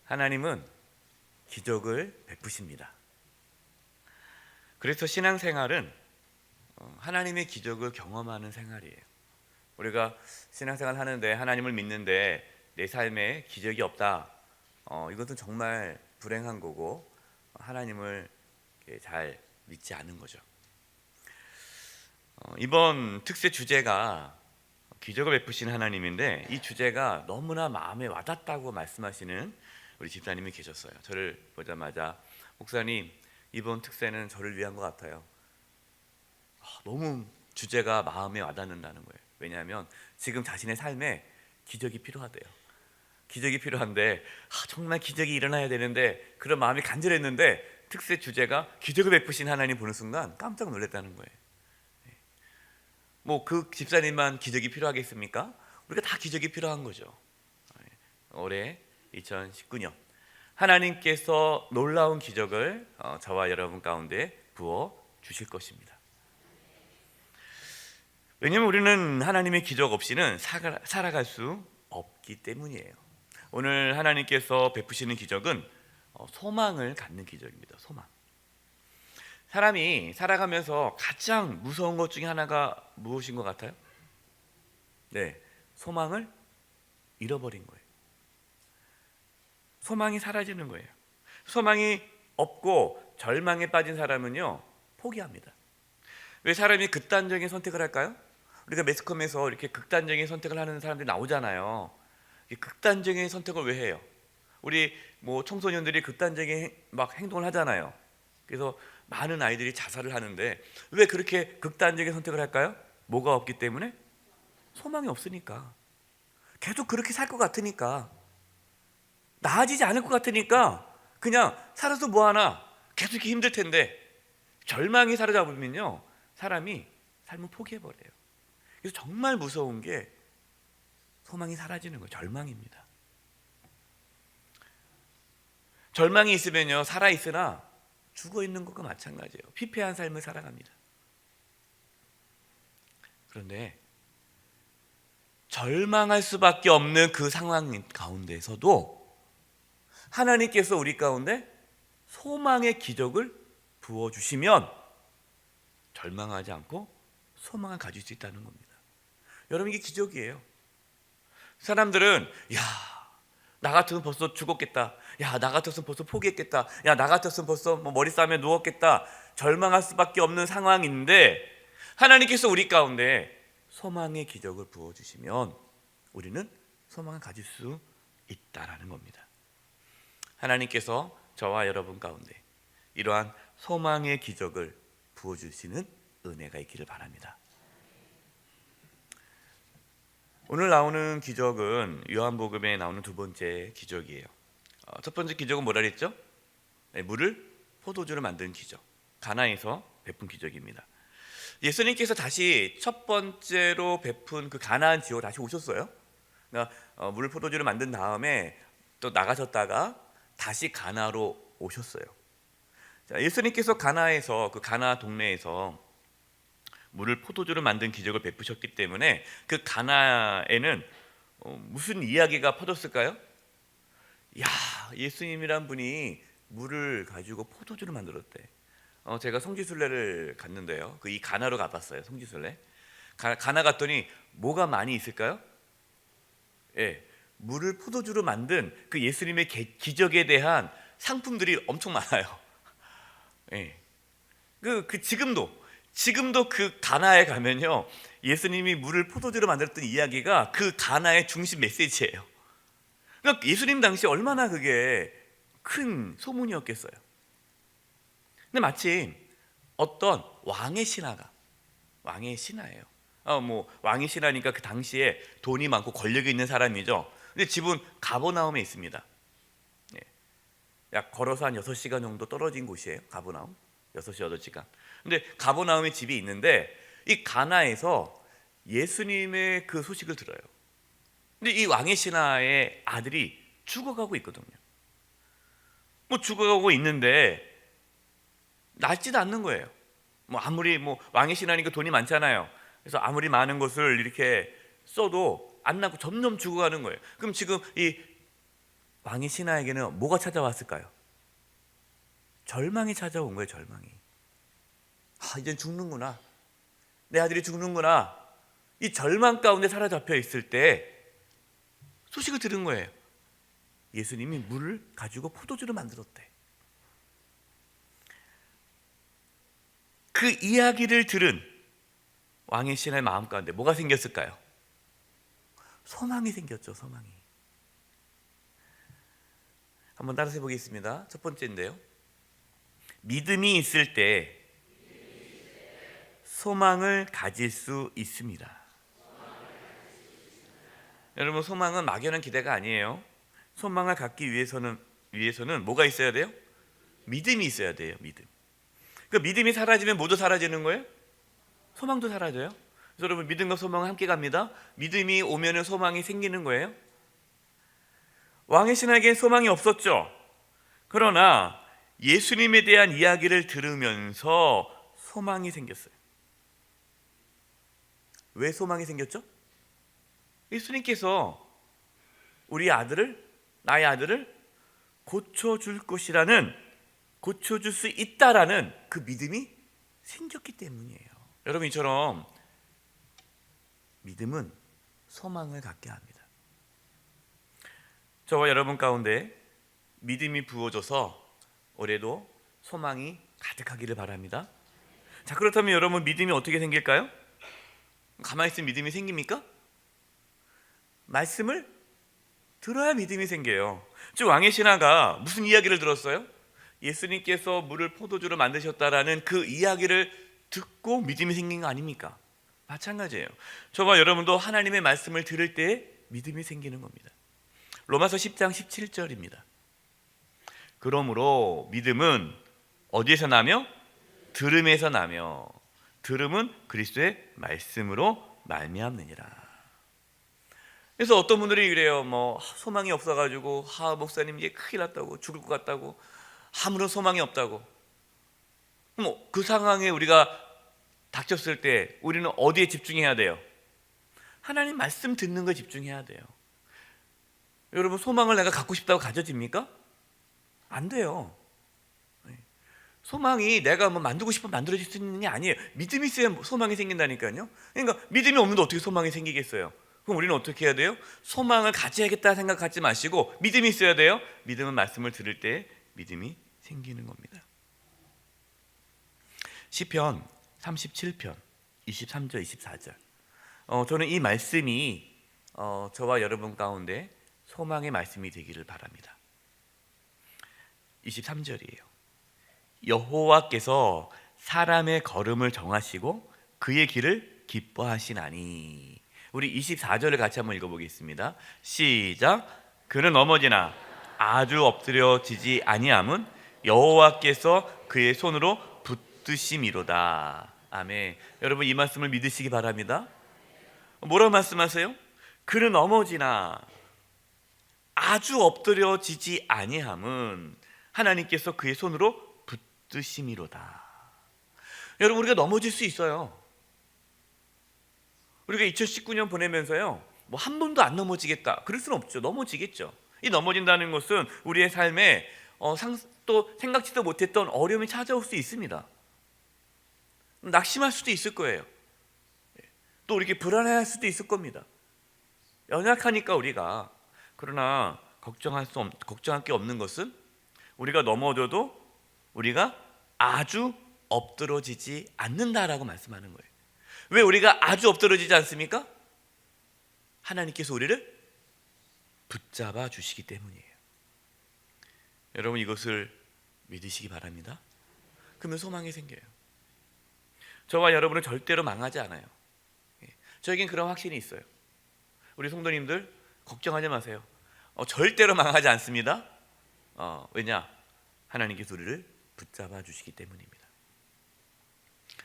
하나님은 기적을 베푸십니다. 그래서 신앙생활은 하나님의 기적을 경험하는 생활이에요. 우리가 신앙생활 하는데 하나님을 믿는데 내 삶에 기적이 없다, 이것은 정말 불행한 거고 하나님을 잘 믿지 않은 거죠. 이번 특세 주제가 기적을 베푸신 하나님인데, 이 주제가 너무나 마음에 와닿다고 말씀하시는 우리 집사님이 계셨어요. 저를 보자마자 목사님, 이번 특세는 저를 위한 것 같아요. 너무 주제가 마음에 와닿는다는 거예요. 왜냐하면 지금 자신의 삶에 기적이 필요하대요. 기적이 필요한데 정말 기적이 일어나야 되는데 그런 마음이 간절했는데 특세 주제가 기적을 베푸신 하나님 보는 순간 깜짝 놀랐다는 거예요. 뭐 그 집사님만 기적이 필요하겠습니까? 우리가 다 기적이 필요한 거죠. 올해 2019년 하나님께서 놀라운 기적을 저와 여러분 가운데 부어 주실 것입니다. 왜냐하면 우리는 하나님의 기적 없이는 살아갈 수 없기 때문이에요. 오늘 하나님께서 베푸시는 기적은 소망을 갖는 기적입니다. 소망. 사람이 살아가면서 가장 무서운 것 중에 하나가 무엇인 것 같아요? 네, 소망을 잃어버린 거예요. 소망이 사라지는 거예요. 소망이 없고 절망에 빠진 사람은요, 포기합니다. 왜 사람이 극단적인 선택을 할까요? 우리가 매스컴에서 이렇게 극단적인 선택을 하는 사람들이 나오잖아요. 극단적인 선택을 왜 해요? 우리 뭐 청소년들이 극단적인 막 행동을 하잖아요. 그래서 많은 아이들이 자살을 하는데 왜 그렇게 극단적인 선택을 할까요? 뭐가 없기 때문에? 소망이 없으니까. 계속 그렇게 살 것 같으니까, 나아지지 않을 것 같으니까 그냥 살아서 뭐하나, 계속 이렇게 힘들 텐데. 절망이 사로잡으면요, 사람이 삶을 포기해버려요. 그래서 정말 무서운 게 소망이 사라지는 거예요. 절망입니다. 절망이 있으면요, 살아있으나 죽어있는 것과 마찬가지예요. 피폐한 삶을 살아갑니다. 그런데 절망할 수밖에 없는 그 상황 가운데서도 하나님께서 우리 가운데 소망의 기적을 부어주시면 절망하지 않고 소망을 가질 수 있다는 겁니다. 여러분, 이게 기적이에요. 사람들은 나 같으면 벌써 죽었겠다, 나 같았으면 벌써 포기했겠다, 나 같았으면 벌써 머리 싸매 누웠겠다, 절망할 수밖에 없는 상황인데 하나님께서 우리 가운데 소망의 기적을 부어주시면 우리는 소망을 가질 수 있다라는 겁니다. 하나님께서 저와 여러분 가운데 이러한 소망의 기적을 부어주시는 은혜가 있기를 바랍니다. 오늘 나오는 기적은 요한복음에 나오는 두 번째 기적이에요. 첫 번째 기적은 뭐라 그랬죠? 물을 포도주로 만든 기적, 가나에서 베푼 기적입니다. 예수님께서 다시 첫 번째로 베푼 그 가나안 지역으로 다시 오셨어요. 그러니까 물을 포도주로 만든 다음에 또 나가셨다가 다시 가나로 오셨어요. 자, 예수님께서 가나에서, 그 가나 동네에서 물을 포도주로 만든 기적을 베푸셨기 때문에 그 가나에는 무슨 이야기가 퍼졌을까요? 예수님이란 분이 물을 가지고 포도주를 만들었대. 제가 성지순례를 갔는데요, 이 가나로 가봤어요. 성지순례 가나 갔더니 뭐가 많이 있을까요? 물을 포도주로 만든 그 예수님의 기적에 대한 상품들이 엄청 많아요. 지금도 그 가나에 가면요, 예수님이 물을 포도주로 만들었던 이야기가 그 가나의 중심 메시지예요. 그러니까 예수님 당시 얼마나 그게 큰 소문이었겠어요. 근데 마침 어떤 왕의 신하예요. 왕의 신하니까 그 당시에 돈이 많고 권력이 있는 사람이죠. 근데 집은 가버나움에 있습니다. 약 걸어서 한 6시간 정도 떨어진 곳이에요. 가버나움 6시 8시간. 근데 가버나움에 집이 있는데 이 가나에서 예수님의 그 소식을 들어요. 근데 이 왕의 신하의 아들이 죽어가고 있거든요. 죽어가고 있는데 낫지도 않는 거예요. 아무리 왕의 신하니까 돈이 많잖아요. 그래서 아무리 많은 것을 이렇게 써도 안 낫고 점점 죽어가는 거예요. 그럼 지금 이 왕의 신하에게는 뭐가 찾아왔을까요? 절망이 찾아온 거예요. 절망이. 이젠 죽는구나. 내 아들이 죽는구나. 이 절망 가운데 사로잡혀 있을 때 소식을 들은 거예요. 예수님이 물을 가지고 포도주를 만들었대. 그 이야기를 들은 왕의 신하의 마음 가운데 뭐가 생겼을까요? 소망이 생겼죠. 소망이. 한번 따라서 해보겠습니다. 첫 번째인데요, 믿음이 있을 때 소망을 가질 수 있습니다. 여러분, 소망은 막연한 기대가 아니에요. 소망을 갖기 위해서는 뭐가 있어야 돼요? 믿음이 있어야 돼요. 믿음. 그 믿음이 사라지면 뭐도 사라지는 거예요? 소망도 사라져요. 그래서 여러분, 믿음과 소망은 함께 갑니다. 믿음이 오면은 소망이 생기는 거예요. 왕의 신하에겐 소망이 없었죠. 그러나 예수님에 대한 이야기를 들으면서 소망이 생겼어요. 왜 소망이 생겼죠? 예수님께서 나의 아들을 고쳐줄 것이라는, 고쳐줄 수 있다라는 그 믿음이 생겼기 때문이에요. 여러분, 이처럼 믿음은 소망을 갖게 합니다. 저와 여러분 가운데 믿음이 부어져서 올해도 소망이 가득하기를 바랍니다. 자, 그렇다면 여러분, 믿음이 어떻게 생길까요? 가만히 있으면 믿음이 생깁니까? 말씀을 들어야 믿음이 생겨요. 즉, 왕의 신하가 무슨 이야기를 들었어요? 예수님께서 물을 포도주로 만드셨다라는 그 이야기를 듣고 믿음이 생긴 거 아닙니까? 마찬가지예요. 저와 여러분도 하나님의 말씀을 들을 때 믿음이 생기는 겁니다. 로마서 10장 17절입니다. 그러므로 믿음은 어디에서 나며? 들음에서 나며, 들음은 그리스도의 말씀으로 말미암느니라. 그래서 어떤 분들이 그래요. 소망이 없어가지고 목사님 이제 큰일 났다고, 죽을 것 같다고, 아무런 소망이 없다고. 그 상황에 우리가 닥쳤을 때 우리는 어디에 집중해야 돼요? 하나님 말씀 듣는 거에 집중해야 돼요. 여러분, 소망을 내가 갖고 싶다고 가져집니까? 안 돼요. 소망이 내가 만들고 싶으면 만들어질 수 있는 게 아니에요. 믿음이 있어야 소망이 생긴다니까요. 그러니까 믿음이 없는데 어떻게 소망이 생기겠어요? 그럼 우리는 어떻게 해야 돼요? 소망을 가져야겠다 생각하지 마시고 믿음이 있어야 돼요. 믿음은 말씀을 들을 때 믿음이 생기는 겁니다. 시편 37편 23절 24절, 저는 이 말씀이 저와 여러분 가운데 소망의 말씀이 되기를 바랍니다. 23절이에요. 여호와께서 사람의 걸음을 정하시고 그의 길을 기뻐하시나니. 우리 24절을 같이 한번 읽어보겠습니다. 시작. 그는 넘어지나 아주 엎드려지지 아니함은 여호와께서 그의 손으로 붙드심이로다. 아멘. 여러분, 이 말씀을 믿으시기 바랍니다. 뭐라고 말씀하세요? 그는 넘어지나 아주 엎드려지지 아니함은 하나님께서 그의 손으로 붙드심이로다. 여러분, 우리가 넘어질 수 있어요. 우리가 2019년 보내면서요, 한 번도 안 넘어지겠다 그럴 수는 없죠. 넘어지겠죠. 이 넘어진다는 것은 우리의 삶에 또 생각지도 못했던 어려움이 찾아올 수 있습니다. 낙심할 수도 있을 거예요. 또 이렇게 불안해할 수도 있을 겁니다. 연약하니까 우리가. 그러나 걱정할 게 없는 것은 우리가 넘어져도 우리가 아주 엎드러지지 않는다라고 말씀하는 거예요. 왜 우리가 아주 엎드러지지 않습니까? 하나님께서 우리를 붙잡아 주시기 때문이에요. 여러분, 이것을 믿으시기 바랍니다. 그러면 소망이 생겨요. 저와 여러분은 절대로 망하지 않아요. 저에겐 그런 확신이 있어요. 우리 성도님들 걱정하지 마세요. 절대로 망하지 않습니다. 왜냐? 하나님께서 우리를 붙잡아 주시기 때문입니다.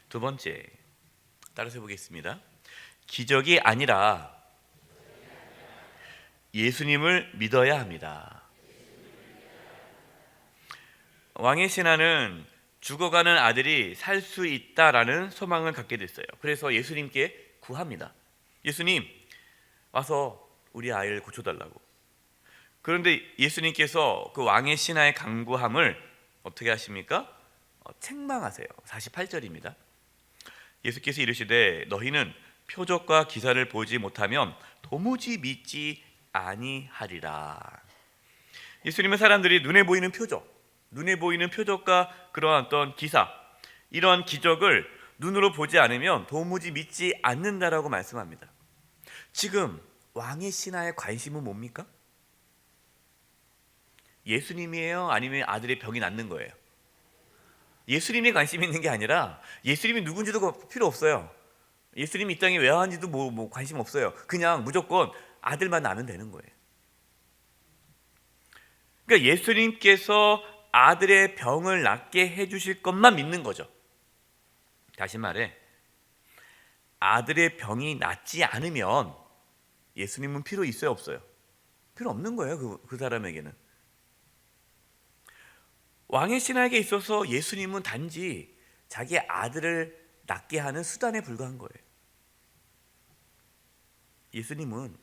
두 번째, 따라서 해보겠습니다. 기적이 아니라 예수님을 믿어야 합니다. 왕의 신하는 죽어가는 아들이 살 수 있다라는 소망을 갖게 됐어요. 그래서 예수님께 구합니다. 예수님, 와서 우리 아이를 고쳐달라고. 그런데 예수님께서 그 왕의 신하의 강구함을 어떻게 하십니까? 책망하세요. 48절입니다. 예수께서 이르시되 너희는 표적과 기사를 보지 못하면 도무지 믿지 아니하리라. 예수님은 사람들이 눈에 보이는 표적, 눈에 보이는 표적과 그러한 어떤 기사, 이런 기적을 눈으로 보지 않으면 도무지 믿지 않는다라고 말씀합니다. 지금 왕의 신하의 관심은 뭡니까? 예수님이에요? 아니면 아들의 병이 낫는 거예요? 예수님이 관심 있는 게 아니라 예수님이 누군지도 필요 없어요. 예수님이 이 땅에 왜 왔는지도 뭐 관심 없어요. 그냥 무조건 아들만 낳으면 되는 거예요. 그러니까 예수님께서 아들의 병을 낫게 해주실 것만 믿는 거죠. 다시 말해, 아들의 병이 낫지 않으면 예수님은 필요 있어요, 없어요? 필요 없는 거예요, 그 사람에게는. 왕의 신하에게 있어서 예수님은 단지 자기 아들을 낫게 하는 수단에 불과한 거예요. 예수님은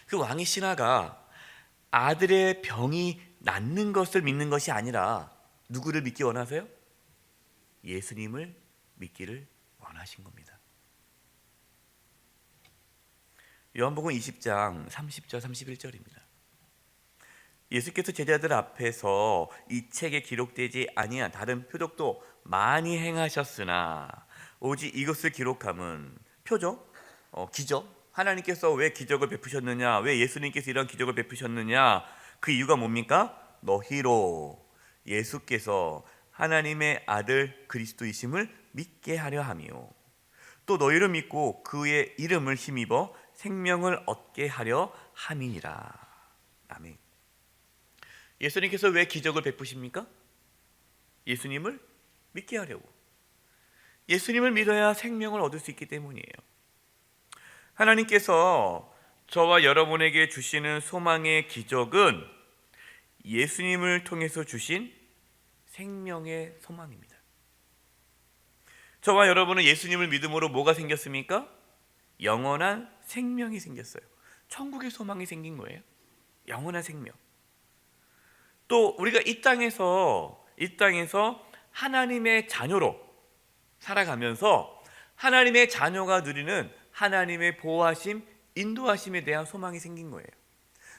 그 왕의 신하가 아들의 병이 낫는 것을 믿는 것이 아니라 누구를 믿기 원하세요? 예수님을 믿기를 원하신 겁니다. 요한복음 20장 30절 31절입니다. 예수께서 제자들 앞에서 이 책에 기록되지 아니한 다른 표적도 많이 행하셨으나 오직 이것을 기록함은 표적, 기적, 하나님께서 왜 기적을 베푸셨느냐, 왜 예수님께서 이런 기적을 베푸셨느냐, 그 이유가 뭡니까? 너희로 예수께서 하나님의 아들 그리스도이심을 믿게 하려 함이요 또 너희를 믿고 그의 이름을 힘입어 생명을 얻게 하려 함이니라. 아멘. 예수님께서 왜 기적을 베푸십니까? 예수님을 믿게 하려고. 예수님을 믿어야 생명을 얻을 수 있기 때문이에요. 하나님께서 저와 여러분에게 주시는 소망의 기적은 예수님을 통해서 주신 생명의 소망입니다. 저와 여러분은 예수님을 믿음으로 뭐가 생겼습니까? 영원한 생명이 생겼어요. 천국의 소망이 생긴 거예요. 영원한 생명. 또 우리가 이 땅에서 하나님의 자녀로 살아가면서 하나님의 자녀가 누리는 하나님의 보호하심, 인도하심에 대한 소망이 생긴 거예요.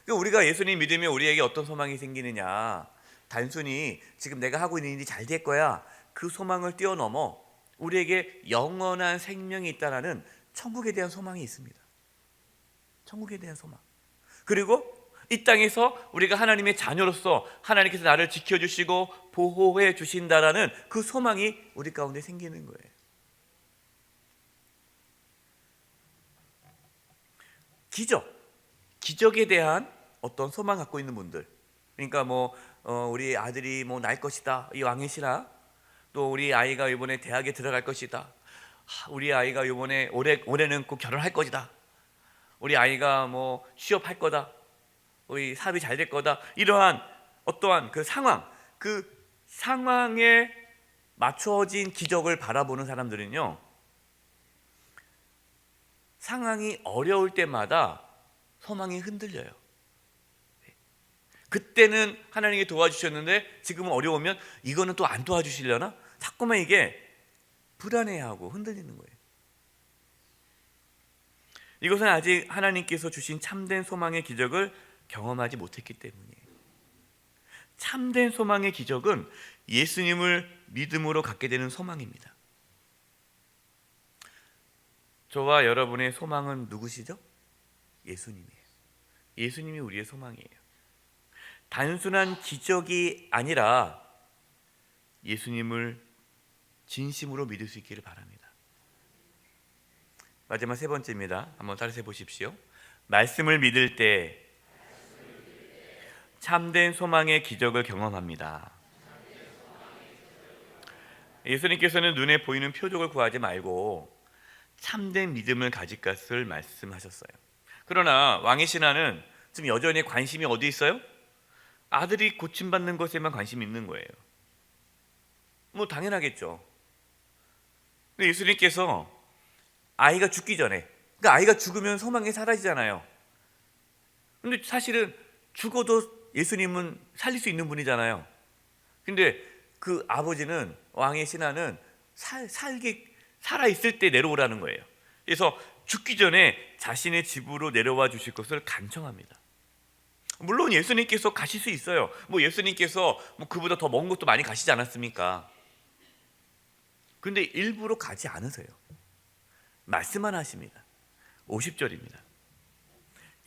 그러니까 우리가 예수님 믿으면 우리에게 어떤 소망이 생기느냐, 단순히 지금 내가 하고 있는 일이 잘 될 거야, 그 소망을 뛰어넘어 우리에게 영원한 생명이 있다라는 천국에 대한 소망이 있습니다. 천국에 대한 소망. 그리고 이 땅에서 우리가 하나님의 자녀로서 하나님께서 나를 지켜주시고 보호해 주신다라는 그 소망이 우리 가운데 생기는 거예요. 기적에 대한 어떤 소망 갖고 있는 분들, 그러니까 우리 아들이 날 것이다, 이 왕의 신하, 또 우리 아이가 이번에 대학에 들어갈 것이다, 우리 아이가 이번에 올해는 꼭 결혼할 것이다, 우리 아이가 취업할 거다, 우리 사업이 잘 될 거다, 이러한 어떠한 그 상황에 맞춰진 기적을 바라보는 사람들은요, 상황이 어려울 때마다 소망이 흔들려요. 그때는 하나님이 도와주셨는데 지금은 어려우면 이거는 또 안 도와주시려나? 자꾸만 이게 불안해하고 흔들리는 거예요. 이것은 아직 하나님께서 주신 참된 소망의 기적을 경험하지 못했기 때문이에요. 참된 소망의 기적은 예수님을 믿음으로 갖게 되는 소망입니다. 저와 여러분의 소망은 누구시죠? 예수님이에요. 예수님이 우리의 소망이에요. 단순한 기적이 아니라 예수님을 진심으로 믿을 수 있기를 바랍니다. 마지막 세 번째입니다. 한번 따라해 보십시오. 말씀을 믿을 때 참된 소망의 기적을 경험합니다. 예수님께서는 눈에 보이는 표적을 구하지 말고 참된 믿음을 가질 것을 말씀하셨어요. 그러나 왕의 신하는 지금 여전히 관심이 어디 있어요? 아들이 고침받는 것에만 관심이 있는 거예요. 당연하겠죠. 근데 예수님께서 아이가 죽기 전에, 그러니까 아이가 죽으면 소망이 사라지잖아요. 근데 사실은 죽어도 예수님은 살릴 수 있는 분이잖아요. 근데 그 아버지는, 왕의 신하는 살아있을 때 내려오라는 거예요. 그래서 죽기 전에 자신의 집으로 내려와 주실 것을 간청합니다. 물론 예수님께서 가실 수 있어요. 예수님께서 그보다 더 먼 곳도 많이 가시지 않았습니까? 근데 일부러 가지 않으세요. 말씀만 하십니다. 50절입니다.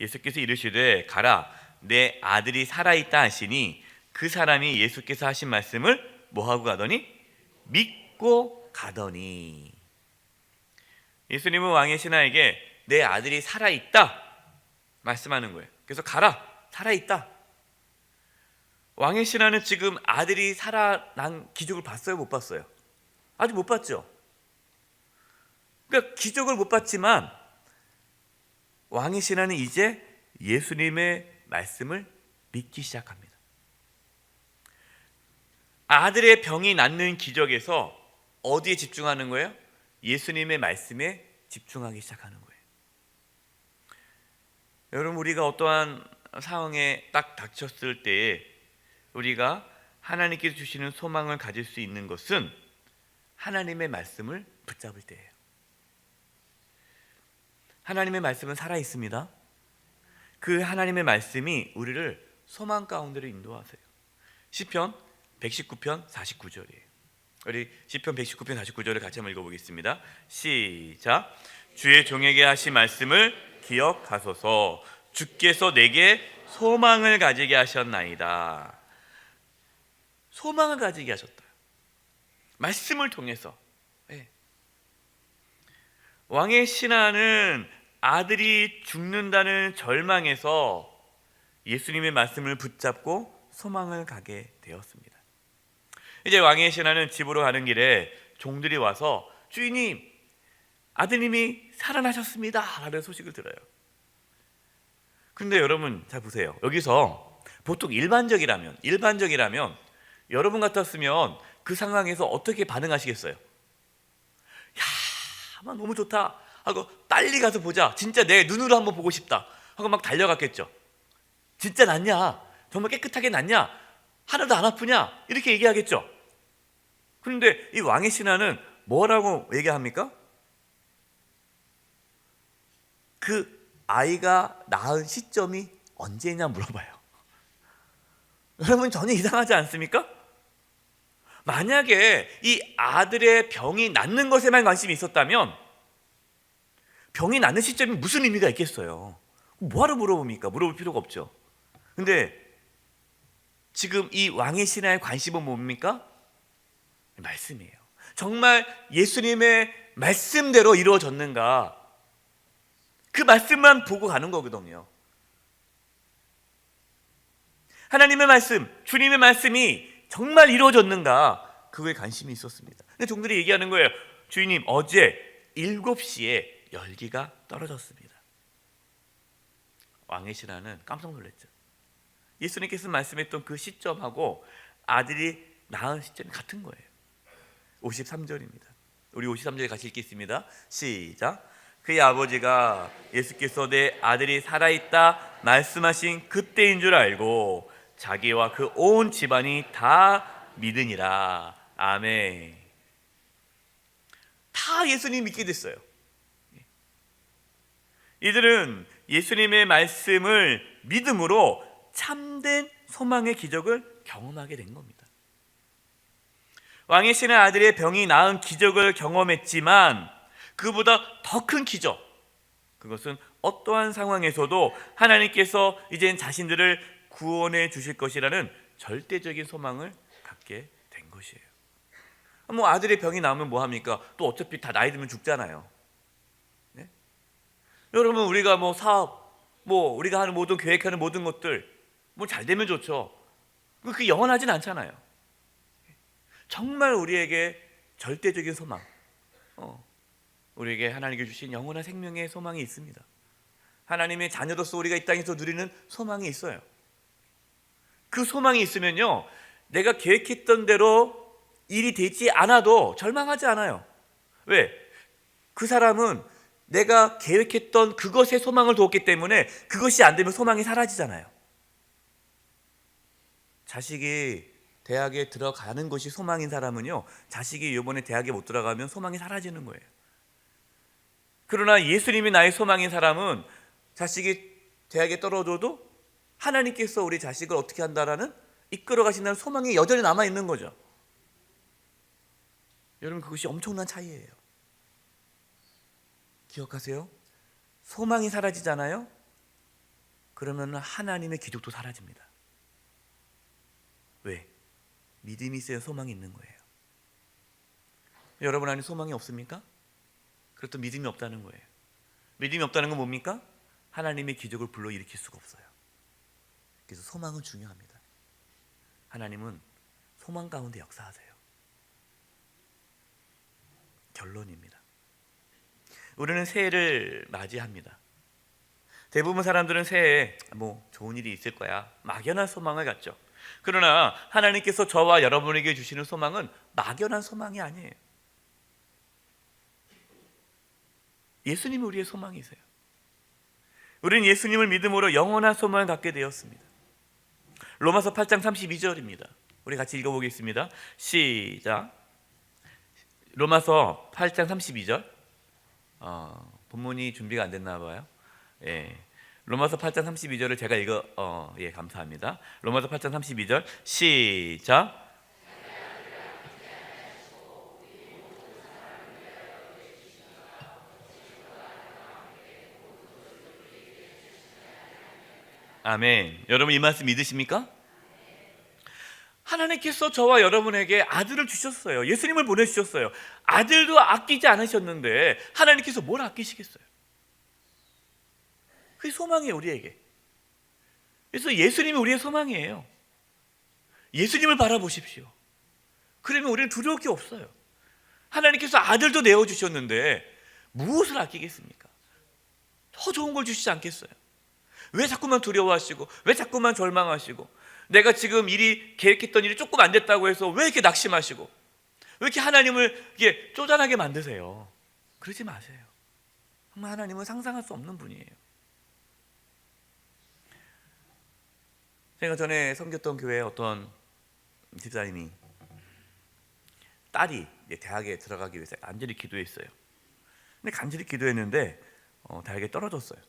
예수께서 이르시되 가라, 내 아들이 살아있다 하시니 그 사람이 예수께서 하신 말씀을 뭐하고 가더니? 믿고 가더니. 예수님은 왕의 신하에게 내 아들이 살아있다 말씀하는 거예요. 그래서 가라, 살아있다. 왕의 신하는 지금 아들이 살아난 기적을 봤어요, 못 봤어요? 아직 못 봤죠. 그러니까 기적을 못 봤지만 왕의 신하는 이제 예수님의 말씀을 믿기 시작합니다. 아들의 병이 낫는 기적에서 어디에 집중하는 거예요? 예수님의 말씀에 집중하기 시작하는 거예요. 여러분, 우리가 어떠한 상황에 딱 닥쳤을 때에 우리가 하나님께서 주시는 소망을 가질 수 있는 것은 하나님의 말씀을 붙잡을 때예요. 하나님의 말씀은 살아있습니다. 그 하나님의 말씀이 우리를 소망 가운데로 인도하세요. 시편 119편 49절이에요. 우리 시편 119편 49절을 같이 한번 읽어보겠습니다. 시작. 주의 종에게 하신 말씀을 기억하소서. 주께서 내게 소망을 가지게 하셨나이다. 소망을 가지게 하셨다. 말씀을 통해서. 네. 왕의 신하는 아들이 죽는다는 절망에서 예수님의 말씀을 붙잡고 소망을 가게 되었습니다. 이제 왕의 신하는 집으로 가는 길에 종들이 와서 주인님, 아드님이 살아나셨습니다 라는 소식을 들어요. 근데 여러분 잘 보세요. 여기서 보통 일반적이라면 여러분 같았으면 그 상황에서 어떻게 반응하시겠어요? 야, 너무 좋다 하고 빨리 가서 보자, 진짜 내 눈으로 한번 보고 싶다 하고 막 달려갔겠죠. 진짜 낫냐? 정말 깨끗하게 낫냐? 하나도 안 아프냐? 이렇게 얘기하겠죠. 그런데 이 왕의 신하는 뭐라고 얘기합니까? 그 아이가 낳은 시점이 언제냐 물어봐요. 여러분 전혀 이상하지 않습니까? 만약에 이 아들의 병이 낫는 것에만 관심이 있었다면 병이 낫는 시점이 무슨 의미가 있겠어요? 뭐하러 물어봅니까? 물어볼 필요가 없죠. 근데 지금 이 왕의 신하의 관심은 뭡니까? 말씀이에요. 정말 예수님의 말씀대로 이루어졌는가? 그 말씀만 보고 가는 거거든요. 하나님의 말씀, 주님의 말씀이 정말 이루어졌는가? 그거에 관심이 있었습니다. 근데 종들이 얘기하는 거예요. 주인님, 어제 7시에 열기가 떨어졌습니다. 왕의 신하는 깜짝 놀랐죠. 예수님께서 말씀했던 그 시점하고 아들이 낳은 시점이 같은 거예요. 53절입니다. 우리 53절에 같이 읽겠습니다. 시작. 그의 아버지가 예수께서 내 아들이 살아있다 말씀하신 그때인 줄 알고 자기와 그 온 집안이 다 믿으니라. 아멘. 다 예수님 믿게 됐어요. 이들은 예수님의 말씀을 믿음으로 참된 소망의 기적을 경험하게 된 겁니다. 왕의 신의 아들의 병이 나은 기적을 경험했지만 그보다 더 큰 기적, 그것은 어떠한 상황에서도 하나님께서 이젠 자신들을 구원해 주실 것이라는 절대적인 소망을 갖게 된 것이에요. 아들의 병이 나오면 뭐합니까? 또 어차피 다 나이 들면 죽잖아요. 네? 여러분, 우리가 사업, 우리가 하는 모든 계획하는 모든 것들 잘 되면 좋죠. 그게 영원하진 않잖아요. 정말 우리에게 절대적인 소망, 우리에게 하나님께 주신 영원한 생명의 소망이 있습니다. 하나님의 자녀로서 우리가 이 땅에서 누리는 소망이 있어요. 그 소망이 있으면요, 내가 계획했던 대로 일이 되지 않아도 절망하지 않아요. 왜? 그 사람은 내가 계획했던 그것에 소망을 두었기 때문에 그것이 안 되면 소망이 사라지잖아요. 자식이 대학에 들어가는 것이 소망인 사람은요, 자식이 이번에 대학에 못 들어가면 소망이 사라지는 거예요. 그러나 예수님이 나의 소망인 사람은 자식이 대학에 떨어져도 하나님께서 우리 자식을 어떻게 한다라는 이끌어 가신다는 소망이 여전히 남아있는 거죠. 여러분, 그것이 엄청난 차이예요. 기억하세요? 소망이 사라지잖아요? 그러면 하나님의 기적도 사라집니다. 왜? 믿음이 있어야 소망이 있는 거예요. 여러분 안에 소망이 없습니까? 그렇다면 믿음이 없다는 거예요. 믿음이 없다는 건 뭡니까? 하나님의 기적을 불러일으킬 수가 없어요. 그래서 소망은 중요합니다. 하나님은 소망 가운데 역사하세요. 결론입니다. 우리는 새해를 맞이합니다. 대부분 사람들은 새해에 좋은 일이 있을 거야, 막연한 소망을 갖죠. 그러나 하나님께서 저와 여러분에게 주시는 소망은 막연한 소망이 아니에요. 예수님이 우리의 소망이세요. 우리는 예수님을 믿음으로 영원한 소망을 갖게 되었습니다. 로마서 8장 32절입니다. 우리 같이 읽어보겠습니다. 시작. 로마서 8장 32절. 본문이 준비가 안 됐나 봐요. 예. 로마서 8장 32절을 제가 감사합니다. 로마서 8장 32절 시작. 아멘. 여러분 이 말씀 믿으십니까? 하나님께서 저와 여러분에게 아들을 주셨어요. 예수님을 보내주셨어요. 아들도 아끼지 않으셨는데 하나님께서 뭘 아끼시겠어요? 그게 소망이에요, 우리에게. 그래서 예수님이 우리의 소망이에요. 예수님을 바라보십시오. 그러면 우리는 두려울 게 없어요. 하나님께서 아들도 내어주셨는데 무엇을 아끼겠습니까? 더 좋은 걸 주시지 않겠어요? 왜 자꾸만 두려워하시고, 왜 자꾸만 절망하시고, 내가 지금 계획했던 일이 조금 안 됐다고 해서 왜 이렇게 낙심하시고, 왜 이렇게 하나님을 이렇게 쪼잔하게 만드세요? 그러지 마세요. 정말 하나님은 상상할 수 없는 분이에요. 제가 전에 섬겼던 교회에 어떤 집사님이 딸이 대학에 들어가기 위해서 간절히 기도했어요. 근데 간절히 기도했는데 대학에 떨어졌어요.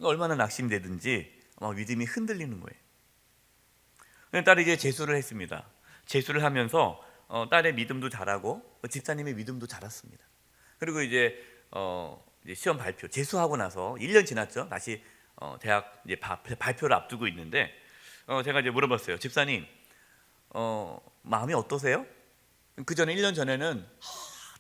얼마나 낙심되든지 믿음이 흔들리는 거예요. 딸이 이제 재수를 했습니다. 재수를 하면서 딸의 믿음도 자라고 집사님의 믿음도 자랐습니다. 그리고 이제 시험 발표, 재수하고 나서 1년 지났죠. 다시 대학 이제 발표를 앞두고 있는데 제가 이제 물어봤어요. 집사님, 마음이 어떠세요? 그 전에 1년 전에는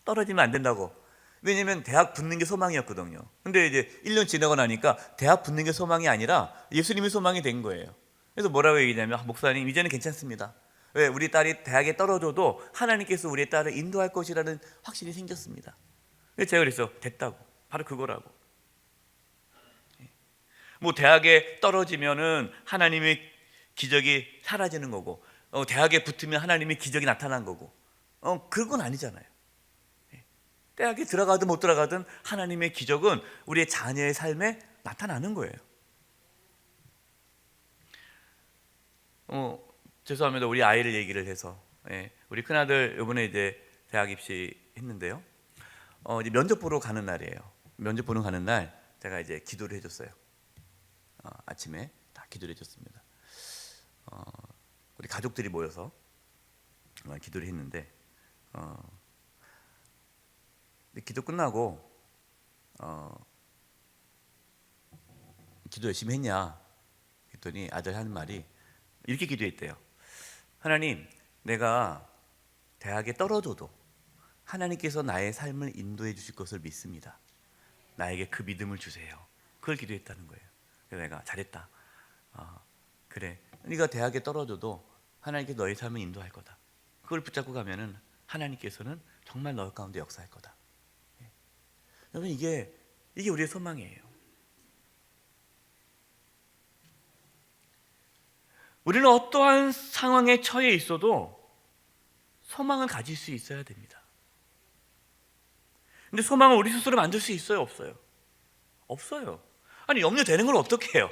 떨어지면 안 된다고. 왜냐면 대학 붙는 게 소망이었거든요. 근데 이제 1년 지나고 나니까 대학 붙는 게 소망이 아니라 예수님이 소망이 된 거예요. 그래서 뭐라고 얘기냐면, 목사님 이제는 괜찮습니다. 왜? 우리 딸이 대학에 떨어져도 하나님께서 우리의 딸을 인도할 것이라는 확신이 생겼습니다. 그래서 제가 그랬어요. 됐다고. 바로 그거라고. 대학에 떨어지면은 하나님의 기적이 사라지는 거고, 대학에 붙으면 하나님의 기적이 나타난 거고, 그건 아니잖아요. 대학에 들어가든 못 들어가든 하나님의 기적은 우리의 자녀의 삶에 나타나는 거예요. 죄송합니다. 우리 아이를 얘기를 해서, 우리 큰아들 이번에 이제 대학 입시했는데요. 이제 면접 보러 가는 날이에요. 면접 보러 가는 날 제가 이제 기도를 해줬어요. 아침에 다 기도를 해줬습니다. 우리 가족들이 모여서 기도를 했는데, 기도 끝나고 기도 열심히 했냐 그랬더니 아들 하는 말이 이렇게 기도했대요. 하나님, 내가 대학에 떨어져도 하나님께서 나의 삶을 인도해 주실 것을 믿습니다. 나에게 그 믿음을 주세요. 그걸 기도했다는 거예요. 그래서 내가 잘했다. 그래, 네가 대학에 떨어져도 하나님께서 너의 삶을 인도할 거다. 그걸 붙잡고 가면은 하나님께서는 정말 너 가운데 역사할 거다. 여러분, 이게 우리의 소망이에요. 우리는 어떠한 상황에 처해 있어도 소망을 가질 수 있어야 됩니다. 근데 소망을 우리 스스로 만들 수 있어요, 없어요? 없어요. 아니, 염려되는 걸 어떻게 해요?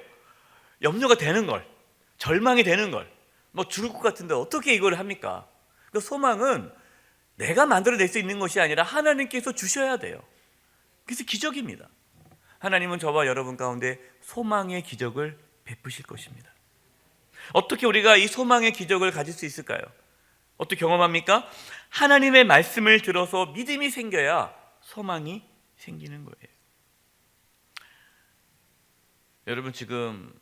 염려가 되는 걸, 절망이 되는 걸 뭐 죽을 것 같은데 어떻게 이걸 합니까? 그 소망은 내가 만들어낼 수 있는 것이 아니라 하나님께서 주셔야 돼요. 그래서 기적입니다. 하나님은 저와 여러분 가운데 소망의 기적을 베푸실 것입니다. 어떻게 우리가 이 소망의 기적을 가질 수 있을까요? 어떻게 경험합니까? 하나님의 말씀을 들어서 믿음이 생겨야 소망이 생기는 거예요. 여러분 지금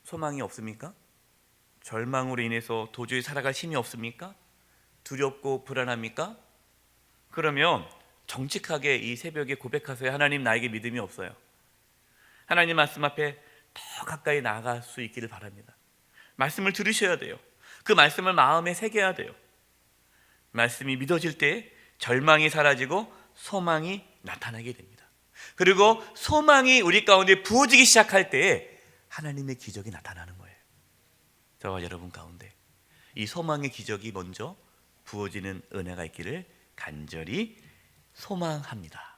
소망이 없습니까? 절망으로 인해서 도저히 살아갈 힘이 없습니까? 두렵고 불안합니까? 그러면 정직하게 이 새벽에 고백하세요. 하나님, 나에게 믿음이 없어요. 하나님 말씀 앞에 더 가까이 나아갈 수 있기를 바랍니다. 말씀을 들으셔야 돼요. 그 말씀을 마음에 새겨야 돼요. 말씀이 믿어질 때 절망이 사라지고 소망이 나타나게 됩니다. 그리고 소망이 우리 가운데 부어지기 시작할 때에 하나님의 기적이 나타나는 거예요. 저와 여러분 가운데 이 소망의 기적이 먼저 부어지는 은혜가 있기를 간절히 소망합니다.